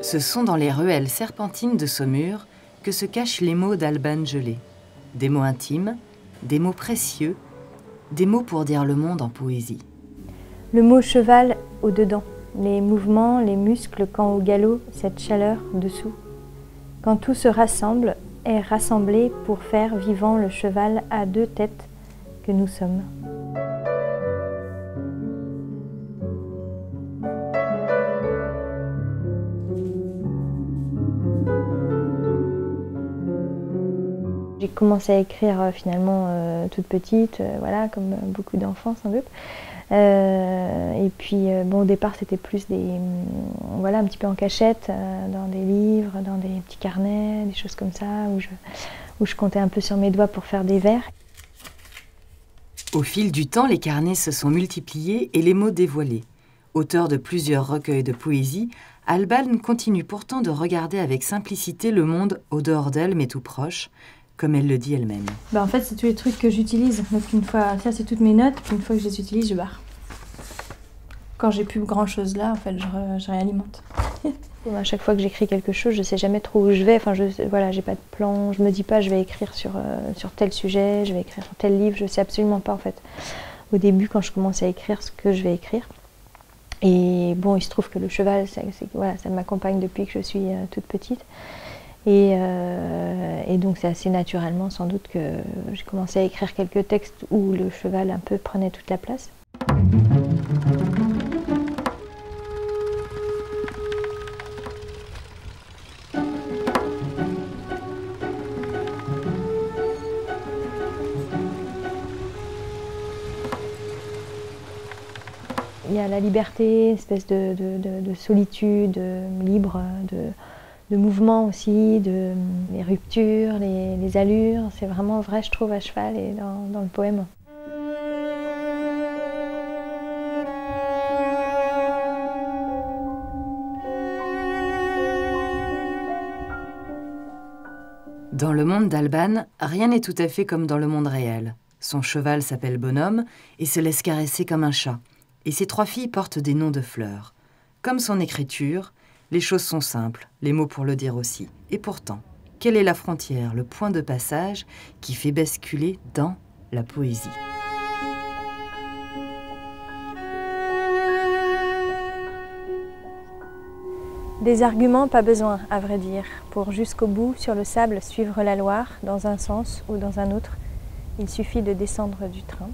Ce sont dans les ruelles serpentines de Saumur que se cachent les mots d'Alban Gelé. Des mots intimes, des mots précieux, des mots pour dire le monde en poésie. Le mot cheval au-dedans, les mouvements, les muscles quand au galop, cette chaleur dessous. Quand tout se rassemble, est rassemblé pour faire vivant le cheval à deux têtes que nous sommes. J'ai commencé à écrire finalement toute petite, voilà, comme beaucoup d'enfants sans doute. Et puis bon, au départ c'était plus voilà, un petit peu en cachette, dans des livres, dans des petits carnets, des choses comme ça, où je comptais un peu sur mes doigts pour faire des vers. Au fil du temps, les carnets se sont multipliés et les mots dévoilés. Auteur de plusieurs recueils de poésie, Alban continue pourtant de regarder avec simplicité le monde au dehors d'elle mais tout proche, comme elle le dit elle-même. En fait, c'est tous les trucs que j'utilise. Donc une fois, ça c'est toutes mes notes, puis une fois que je les utilise, je barre. Quand j'ai plus grand chose là, en fait, je réalimente. À chaque fois que j'écris quelque chose, je sais jamais trop où je vais. Enfin, voilà, j'ai pas de plan. Je me dis pas, je vais écrire sur tel sujet, je vais écrire sur tel livre. Je sais absolument pas en fait. Au début, quand je commence à écrire ce que je vais écrire. Et bon, il se trouve que le cheval, voilà, ça m'accompagne depuis que je suis toute petite. Et donc c'est assez naturellement sans doute que j'ai commencé à écrire quelques textes où le cheval un peu prenait toute la place. Il y a la liberté, une espèce de solitude libre, de mouvement aussi, les ruptures, les allures. C'est vraiment vrai, je trouve, à cheval et dans le poème. Dans le monde d'Alban, rien n'est tout à fait comme dans le monde réel. Son cheval s'appelle Bonhomme et se laisse caresser comme un chat. Et ses trois filles portent des noms de fleurs. Comme son écriture, les choses sont simples, les mots pour le dire aussi. Et pourtant, quelle est la frontière, le point de passage qui fait basculer dans la poésie? Des arguments, pas besoin, à vrai dire, pour jusqu'au bout, sur le sable, suivre la Loire, dans un sens ou dans un autre. Il suffit de descendre du train.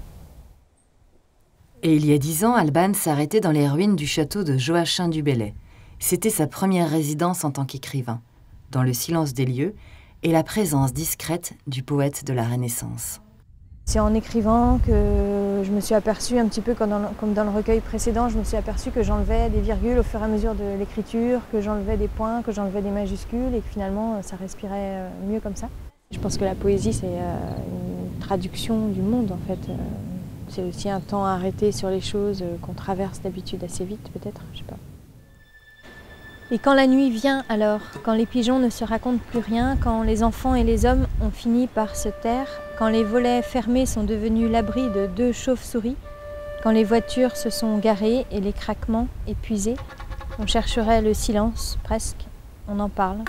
Et il y a 10 ans, Alban s'arrêtait dans les ruines du château de Joachim du Bellay. C'était sa première résidence en tant qu'écrivain, dans le silence des lieux et la présence discrète du poète de la Renaissance. C'est en écrivant que je me suis aperçue, un petit peu comme dans le recueil précédent, je me suis aperçue que j'enlevais des virgules au fur et à mesure de l'écriture, que j'enlevais des points, que j'enlevais des majuscules et que finalement ça respirait mieux comme ça. Je pense que la poésie c'est une traduction du monde en fait. C'est aussi un temps arrêté sur les choses qu'on traverse d'habitude assez vite peut-être, je sais pas. Et quand la nuit vient alors, quand les pigeons ne se racontent plus rien, quand les enfants et les hommes ont fini par se taire, quand les volets fermés sont devenus l'abri de 2 chauves-souris, quand les voitures se sont garées et les craquements épuisés, on chercherait le silence presque, on en parle.